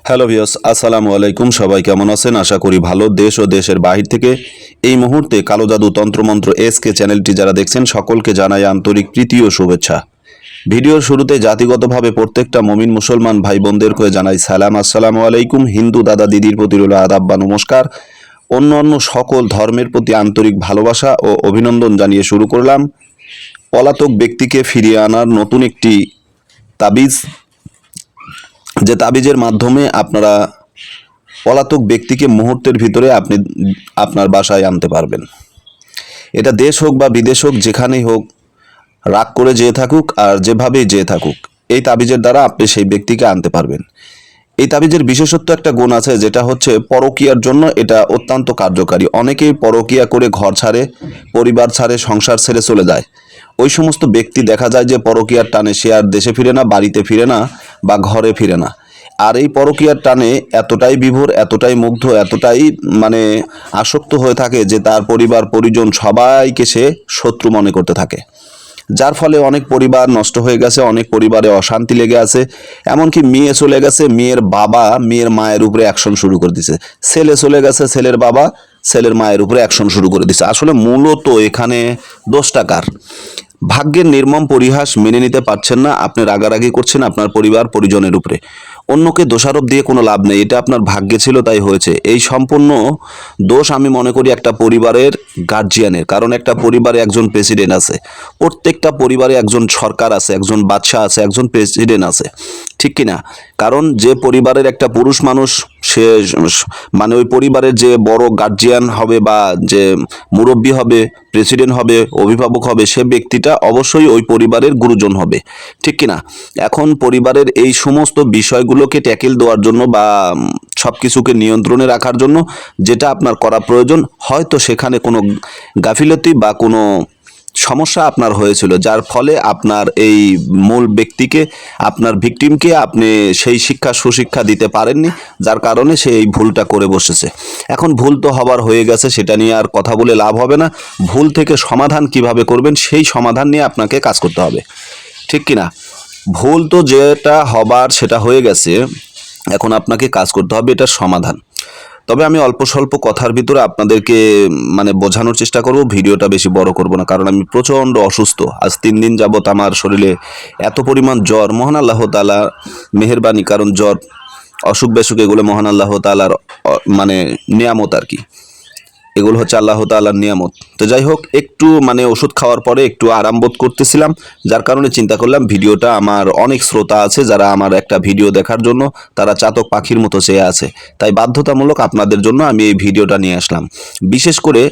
Hello viewers, আসসালামু আলাইকুম। সবাই কেমন আছেন? আশা করি ভালো। দেশ ও দেশের বাহির থেকে এই মুহূর্তে কালো জাদু তন্ত্রমন্ত্র এসকে চ্যানেলটি যারা দেখছেন সকলকে জানাই আন্তরিক প্রীতি ও শুভেচ্ছা। ভিডিওর শুরুতে জাতিগতভাবে প্রত্যেকটা মুমিন মুসলমান ভাই বোনদেরকে জানাই সালাম, আসসালামু আলাইকুম। হিন্দু দাদা দিদির প্রতি রইল আদাব বা নমস্কার। অন্য সকল ধর্মের প্রতি আন্তরিক ভালোবাসা ও অভিনন্দন জানিয়ে শুরু করলাম পলাতক ব্যক্তিকে ফিরিয়ে আনার নতুন একটি তাবিজ, যে তাবিজের মাধ্যমে আপনারা পলাতক ব্যক্তিকে মুহূর্তের ভিতরে আপনি আপনার বাসায় আনতে পারবেন। এটা দেশ হোক বা বিদেশ হোক, যেখানেই হোক, রাগ করে যেয়ে থাকুক আর যেভাবেই যেয়ে থাকুক, এই তাবিজের দ্বারা আপনি সেই ব্যক্তিকে আনতে পারবেন। এই তাবিজের বিশেষত্ব একটা গুণ আছে, যেটা হচ্ছে পরকীয়ার জন্য এটা অত্যন্ত কার্যকারী। অনেকেই পরকীয়া করে ঘর ছাড়ে, পরিবার ছাড়ে, সংসার ছেড়ে চলে যায়। ওই সমস্ত ব্যক্তি দেখা যায় যে পরকীয়ার টানে সে আর দেশে ফিরে না, বাড়িতে ফিরে না বা ঘরে ফিরে না। আর এই পরকীয়ার টানে এতটাই বিভোর, এতটাই মুগ্ধ, এতটাই আসক্ত হয়ে থাকে যে তার পরিবার পরিজন সবাইকে সে শত্রু মনে করতে থাকে। যার ফলে অনেক পরিবার নষ্ট হয়ে গেছে, অনেক পরিবারে অশান্তি লেগে আছে। এমনকি মেয়ে চলে গেছে, মেয়ের বাবা মেয়ের মায়ের উপরে অ্যাকশন শুরু করে দিছে। ছেলে চলে গেছে, ছেলের বাবা ছেলের মায়ের উপরে অ্যাকশন শুরু করে দিছে। আসলে মূলত এখানে দোষটা কার? ভাগ্যের নির্মম পরিহাস মেনে নিতে পারছেন না, আপনি রাগারাগি করছেন আপনার পরিবার পরিজনের উপরে। অন্যকে দোষারোপ দিয়ে কোনো লাভ নেই, এটা আপনার ভাগ্যে ছিল তাই হয়েছে। এই সম্পূর্ণ দোষ আমি মনে করি একটা পরিবারের গার্জিয়ানের। কারণ একটা পরিবারে একজন প্রেসিডেন্ট আছে, প্রত্যেকটা পরিবারে একজন সরকার আছে, একজন বাদশাহ আছে, একজন প্রেসিডেন্ট আছে, ঠিক কিনা? কারণ যে পরিবারের একটা পুরুষ মানুষ, সে ওই পরিবারের যে বড় গার্জিয়ান হবে বা যে মুরব্বী হবে, প্রেসিডেন্ট হবে, অভিভাবক হবে, সে ব্যক্তিটা অবশ্যই ওই পরিবারের গুরুজন হবে, ঠিক কিনা? এখন পরিবারের এই সমস্ত বিষয়গুলোকে ট্যাকেল দেওয়ার জন্য বা সব কিছুকে নিয়ন্ত্রণে রাখার জন্য যেটা আপনার করা প্রয়োজন, হয়তো সেখানে কোনো গাফিলতি বা কোনো সমস্যা আপনার হয়েছিল, যার ফলে আপনার এই মূল ব্যক্তিকে, আপনার ভিকটিমকে আপনি সেই সুশিক্ষা দিতে পারেননি, যার কারণে সে এই ভুলটা করে বসেছে। এখন ভুল তো হবার হয়ে গেছে, সেটা নিয়ে আর কথা বলে লাভ হবে না। ভুল থেকে সমাধান কিভাবে করবেন সেই সমাধান নিয়ে আপনাকে কাজ করতে হবে, ঠিক কিনা? ভুল তো যেটা হবার সেটা হয়ে গেছে, এখন আপনাকে কাজ করতে হবে এটার সমাধান। তবে আমি অল্প স্বল্প কথার ভিতরে আপনাদেরকে বোঝানোর চেষ্টা করব, ভিডিওটা বেশি বড় করব না। কারণ আমি প্রচণ্ড অসুস্থ, আজ 3 দিন যাবত আমার শরীরে এত পরিমাণ জ্বর, মহান আল্লাহ তাআলা মেহেরবানি। কারণ জ্বর, অসুখ বেসুখ এগুলো মহান আল্লাহ তাআলার নিয়ামত আর কি, এগুলো হচ্ছে আল্লাহ তাআলার নিয়ামত। তো যাই হোক, একটু ওষুধ খাওয়ার পরে একটু আরাম বোধ করতেছিলাম, যার কারণে চিন্তা করলাম ভিডিওটা, আমার অনেক শ্রোতা আছে যারা আমার একটা ভিডিও দেখার জন্য তারা চাতক পাখির মতো চেয়ে আছে, তাই বাধ্যতামূলক আপনাদের জন্য আমি এই ভিডিওটা নিয়ে আসলাম। বিশেষ করে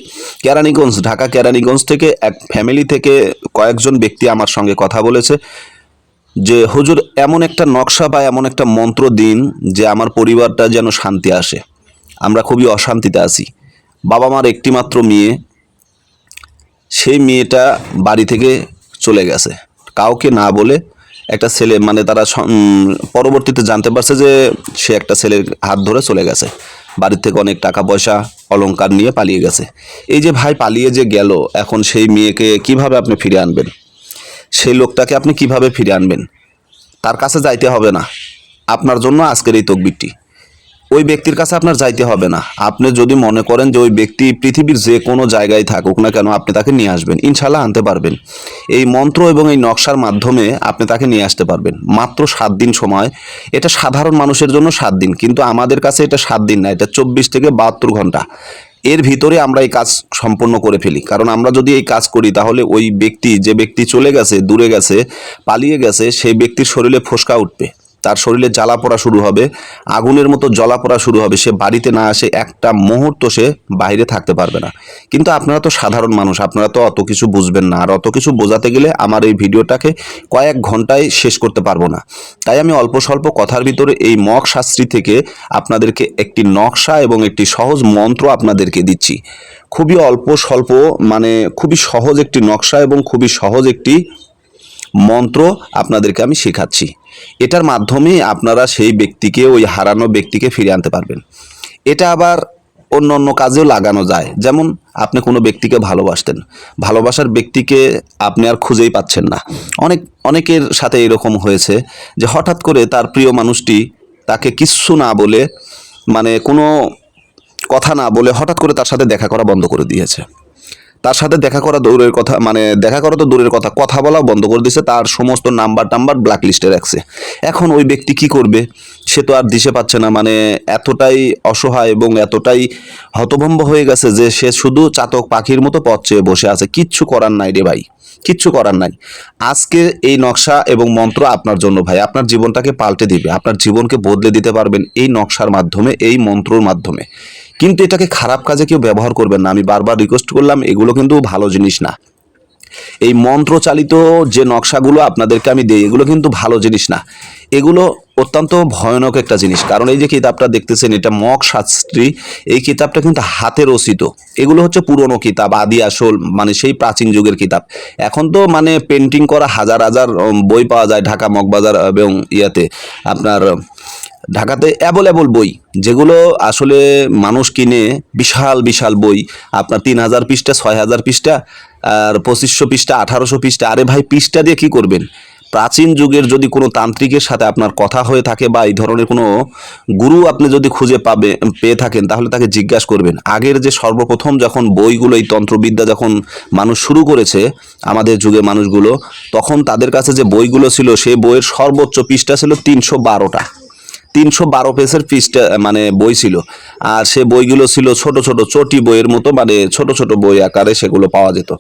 কেরানীগঞ্জ, ঢাকা কেরানীগঞ্জ থেকে এক ফ্যামিলি থেকে কয়েকজন ব্যক্তি আমার সঙ্গে কথা বলেছে যে হুজুর, এমন একটা নকশা বা এমন একটা মন্ত্র দিন যে আমার পরিবারটা যেন শান্তি আসে, আমরা খুবই অশান্তিতে আছি। বাবা মার একটি মাত্র মেয়ে, সেই মেয়েটা বাড়ি থেকে চলে গেছে কাউকে না বলে। একটা ছেলে, তারা পরবর্তীতে জানতে পারছে যে সে একটা ছেলের হাত ধরে চলে গেছে, বাড়ির থেকে অনেক টাকা পয়সা অলংকার নিয়ে পালিয়ে গেছে। এই যে ভাই পালিয়ে যে গেল, এখন সেই মেয়েকে কিভাবে আপনি ফিরে আনবেন? সেই লোকটাকে আপনি কিভাবে ফিরে আনবেন? তার কাছে যাইতে হবে না আপনার জন্য আজকের এই তকবিরটি। ওই ব্যক্তির কাছে আপনার যাইতে হবে না। আপনি যদি মনে করেন যে ওই ব্যক্তি পৃথিবীর যে কোনো জায়গায় থাকুক না কেন, আপনি তাকে নিয়ে আসবেন, ইনশাল্লাহ আনতে পারবেন। এই মন্ত্র এবং এই নকশার মাধ্যমে আপনি তাকে নিয়ে আসতে পারবেন। মাত্র 7 দিন সময়। এটা সাধারণ মানুষের জন্য 7 দিন, কিন্তু আমাদের কাছে এটা 7 দিন না, এটা 24 থেকে 72 ঘন্টা। এর ভিতরে আমরা এই কাজ সম্পন্ন করে ফেলি। কারণ আমরা যদি এই কাজ করি, তাহলে ওই ব্যক্তি, যে ব্যক্তি চলে গেছে, দূরে গেছে, পালিয়ে গেছে, সেই ব্যক্তির শরীরে ফোসকা উঠবে, তার শরীরে জ্বালা পোড়া শুরু হবে, আগুনের মতো জ্বলা পোড়া শুরু হবে। সে বাড়িতে না আসে একটা মুহূর্ত সে বাইরে থাকতে পারবে না। কিন্তু আপনারা তো সাধারণ মানুষ, আপনারা তো অত কিছু বুঝবেন না, আর অত কিছু বোঝাতে গেলে আমার এই ভিডিওটাকে কয়েক ঘন্টায় শেষ করতে পারবো না। তাই আমি অল্প স্বল্প কথার ভিতরে এই মক শাস্ত্রী থেকে আপনাদেরকে একটি নকশা এবং একটি সহজ মন্ত্র আপনাদেরকে দিচ্ছি। খুবই অল্প স্বল্প, খুবই সহজ একটি নকশা এবং খুবই সহজ একটি মন্ত্র আপনাদেরকে আমি শেখাচ্ছি। এটার মাধ্যমে আপনারা সেই ব্যক্তিকে, ওই হারানো ব্যক্তিকে ফিরে আনতে পারবেন। এটা আবার অন্য অন্য কাজেও লাগানো যায়। যেমন আপনি কোনো ব্যক্তিকে ভালোবাসতেন, ভালোবাসার ব্যক্তিকে আপনি আর খুঁজেই পাচ্ছেন না। অনেকের সাথে এরকম হয়েছে যে হঠাৎ করে তার প্রিয় মানুষটি তাকে কিচ্ছু না বলে, মানে কোনো কথা না বলে হঠাৎ করে তার সাথে দেখা করা বন্ধ করে দিয়েছে। তার সাথে দেখা করা দূরের কথা, মানে দেখা করা তো দূরের কথা, কথা বলাও বন্ধ করে দিয়েছে। তার সমস্ত নাম্বার ব্ল্যাক লিস্টে রাখছে। এখন ওই ব্যক্তি কি করবে, সে তো আর দিশে পাচ্ছে না। মানে এতটাই অসহায় এবং এতটাই হতভম্ব হয়ে গেছে যে সে শুধু চাতক পাখির মতো পথ চেয়ে বসে আছে। কিচ্ছু করার নাই রে ভাই, কিচ্ছু করার নাই। আজকে এই নকশা এবং মন্ত্র আপনার জন্য ভাই, আপনার জীবনটাকে পাল্টে দিবে, আপনার জীবনকে বদলে দিতে পারবেন এই নকশার মাধ্যমে, এই মন্ত্রর মাধ্যমে। কিন্তু এটাকে খারাপ কাজে কেউ ব্যবহার করবেন না, আমি বারবার রিকোয়েস্ট করলাম। এগুলো কিন্তু ভালো জিনিস না। এই মন্ত্রচালিত যে নকশাগুলো আপনাদেরকে আমি দিই, এগুলো কিন্তু ভালো জিনিস না। এগুলো অত্যন্ত ভয়ানক একটা জিনিস। কারণ এই যে কিতাবটা দেখতেছেন, এটা মক শাস্ত্রী, এই কিতাবটা কিন্তু হাতে রচিত। এগুলো হচ্ছে পুরনো কিতাব, আদি আসল, মানে সেই প্রাচীন যুগের কিতাব। এখন তো মানে পেন্টিং করা হাজার হাজার বই পাওয়া যায় ঢাকা মগবাজার এবং ইয়াতে, আপনার ঢাকাতে অ্যাভেলেবল বই, যেগুলো আসলে মানুষ কিনে, বিশাল বিশাল বই, আপনার 3000 পৃষ্ঠা, 6000 পৃষ্ঠা, আর 2500 পৃষ্ঠা, 1800 পৃষ্ঠা। আরে ভাই, পৃষ্ঠা দিয়ে কি করবেন? প্রাচীন যুগের যদি কোনো তান্ত্রিকের সাথে আপনার কথা হয়ে থাকে বা এই ধরনের কোনো গুরু আপনি যদি খুঁজে পেয়ে থাকেন, তাহলে তাকে জিজ্ঞাসা করবেন। আগের যে সর্বপ্রথম যখন বইগুলো, এই তন্ত্রবিদ্যা যখন মানুষ শুরু করেছে, আমাদের যুগে মানুষগুলো, তখন তাদের কাছে যে বইগুলো ছিল, সেই বইয়ের সর্বোচ্চ পৃষ্ঠা ছিল 312টা। 312 পেজের পৃষ্ঠা মানে বই ছিল। আর সে বইগুলো ছিল ছোট ছোট চটি বইয়ের মতো, মানে ছোট ছোট বই আকারে সেগুলো পাওয়া যেত।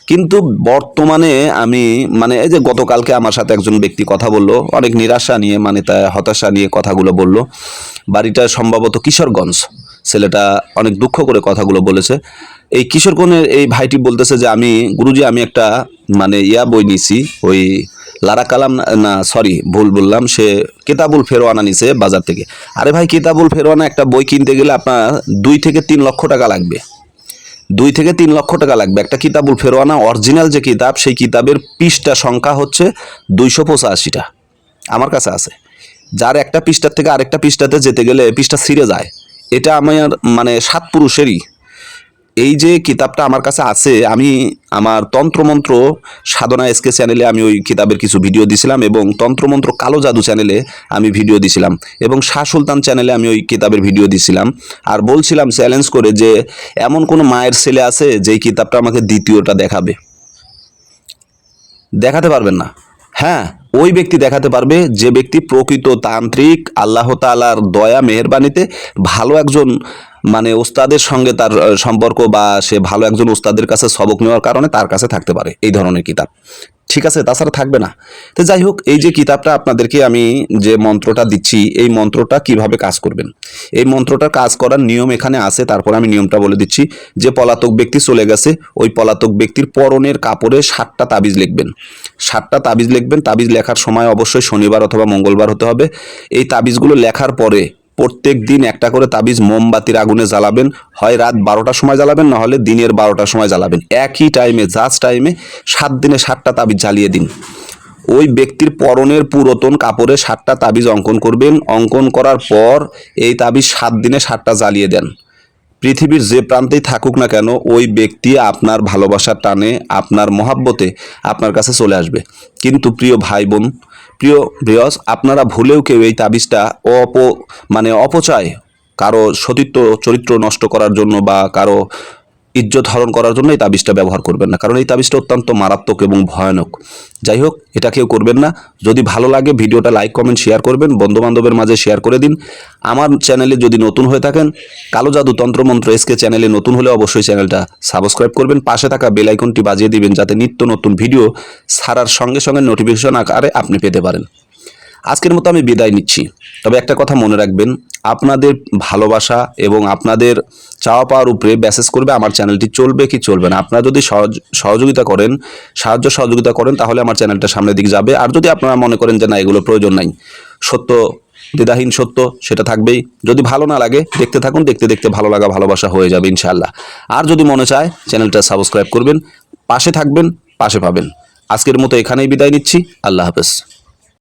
কিন্তু বর্তমানে আমি, মানে এই যে গতকালকে আমার সাথে একজন ব্যক্তি কথা বললো, অনেক নিরাশা নিয়ে, মানে তা হতাশা নিয়ে কথাগুলো বলল। বাড়িটা সম্ভবত কিশোরগঞ্জ। ছেলেটা অনেক দুঃখ করে কথাগুলো বলেছে। এই কিশোরগঞ্জের এই ভাইটি বলতেছে যে আমি গুরুজি, আমি একটা মানে বই নিছি, ওই লারা কালাম, না সরি ভুল বললাম, সে কিতাবুল ফেরওয়ানা নিছে বাজার থেকে। আরে ভাই, কিতাবুল ফেরওয়ানা একটা বই কিনতে গেলে আপনার 2 থেকে 3 লক্ষ টাকা লাগবে। 2 থেকে 3 লক্ষ টাকা লাগবে একটা কিতাবুল ফেরওয়ানা অরিজিনাল যে কিতাব, সেই কিতাবের পৃষ্ঠা সংখ্যা হচ্ছে 285টা। আমার কাছে আছে। যার একটা পৃষ্ঠার থেকে আরেকটা পৃষ্ঠাতে যেতে গেলে পৃষ্ঠা ছিঁড়ে যায়। এটা আমার মানে 7 পুরুষেরই। এই যে কিতাবটা আমার কাছে আছে, আমি আমার তন্ত্রমন্ত্র সাধনা এসকে চ্যানেলে আমি ওই কিতাবের কিছু ভিডিও দিছিলাম, এবং তন্ত্রমন্ত্র কালো জাদু চ্যানেলে আমি ভিডিও দিছিলাম, এবং শাহ সুলতান চ্যানেলে আমি ওই কিতাবের ভিডিও দিছিলাম। আর বলছিলাম চ্যালেঞ্জ করে যে এমন কোনো মায়ের ছেলে আছে যেই কিতাবটা আমাকে দ্বিতীয়টা দেখাবে? দেখাতে পারবেন না। হ্যাঁ, ওই ব্যক্তি দেখাতে পারবে যে ব্যক্তি প্রকৃত তান্ত্রিক, আল্লাহ তাআলার দয়া মেহেরবানিতে ভালো একজন মানে ওস্তাদের সঙ্গে তার সম্পর্ক, বা সে ভালো একজন ওস্তাদের কাছে সবক নেওয়ার কারণে তার কাছে থাকতে পারে এই ধরনের কিতাব। ঠিক আছে, তাছাড়া থাকবে না। তো যাই হোক, এই যে কিতাবটা আপনাদেরকে আমি যে মন্ত্রটা দিচ্ছি, এই মন্ত্রটা কিভাবে কাজ করবেন, এই মন্ত্রটার কাজ করার নিয়ম এখানে আছে। তারপর আমি নিয়মটা বলে দিচ্ছি। যে পলাতক ব্যক্তি চলে গেছে, ওই পলাতক ব্যক্তির পরনের কাপড়ে 7টা তাবিজ লিখবেন। 7টা তাবিজ লিখবেন। তাবিজ লেখার সময় অবশ্যই শনিবার অথবা মঙ্গলবার হতে হবে। এই তাবিজগুলো লেখার পরে প্রত্যেক দিন একটা করে তাবিজ মোমবাতির আগুনে জ্বালাবেন। হয় রাত 12টার সময় জ্বালাবেন, না হলে দিনের 12টার সময় জ্বালাবেন। একই টাইমে, জাস্ট টাইমে 7 দিনে 7টা তাবিজ জ্বালিয়ে দিন। ওই ব্যক্তির পরনের পুরাতন কাপড়ে 7টা তাবিজ অঙ্কন করবেন। অঙ্কন করার পর এই তাবিজ 7 দিনে 7টা জ্বালিয়ে দেন। পৃথিবীর যে প্রান্তেই থাকুক না কেন, ওই ব্যক্তি আপনার ভালোবাসার টানে, আপনার মহাব্বতে আপনার কাছে চলে আসবে। কিন্তু প্রিয় ভাই বোন, প্রিয় ভিউয়ার্স, আপনারা ভুলেও কেউ এই তাবিজটা মানে অপচয়, কারো সতীত্ব চরিত্র নষ্ট করার জন্য বা কারো ইজ্জত হরণ করার জন্য এই তাবিজটা ব্যবহার করবেন না। কারণ এই তাবিজটা অত্যন্ত মারাত্মক এবং ভয়ানক। যাই হোক, এটা কেউ করবেন না। যদি ভালো লাগে ভিডিওটা লাইক কমেন্ট শেয়ার করবেন, বন্ধুবান্ধবের মাঝে শেয়ার করে দিন। আমার চ্যানেলে যদি নতুন হয়ে থাকেন, কালো জাদু তন্ত্রমন্ত্র এসকে চ্যানেলে নতুন হলে অবশ্যই চ্যানেলটা সাবস্ক্রাইব করবেন। পাশে থাকা বেল আইকনটি বাজিয়ে দিবেন, যাতে নিত্য নতুন ভিডিও ছাড়ার সঙ্গে সঙ্গে নোটিফিকেশন আকারে আপনি পেতে পারেন। আজকের মতো আমি বিদায় নিচ্ছি। তবে একটা কথা মনে রাখবেন, আপনাদের ভালোবাসা এবং আপনাদের চাওয়া পাওয়ার উপরে বেসিস করবে আমার চ্যানেলটি চলবে কি চলবে না। আপনারা যদি সহযোগিতা করেন, সাহায্য সহযোগিতা করেন, তাহলে আমার চ্যানেলটা সামনের দিকে যাবে। আর যদি আপনারা মনে করেন যে না, এগুলো প্রয়োজন নাই, সত্য দ্বিধাহীন সত্য সেটা থাকবেই। যদি ভালো না লাগে, দেখতে থাকুন, দেখতে দেখতে ভালো লাগা ভালোবাসা হয়ে যাবে ইনশাআল্লাহ। আর যদি মনে চায়, চ্যানেলটা সাবস্ক্রাইব করবেন, পাশে থাকবেন, পাশে পাবেন। আজকের মতো এখানেই বিদায় নিচ্ছি। আল্লাহ হাফেজ।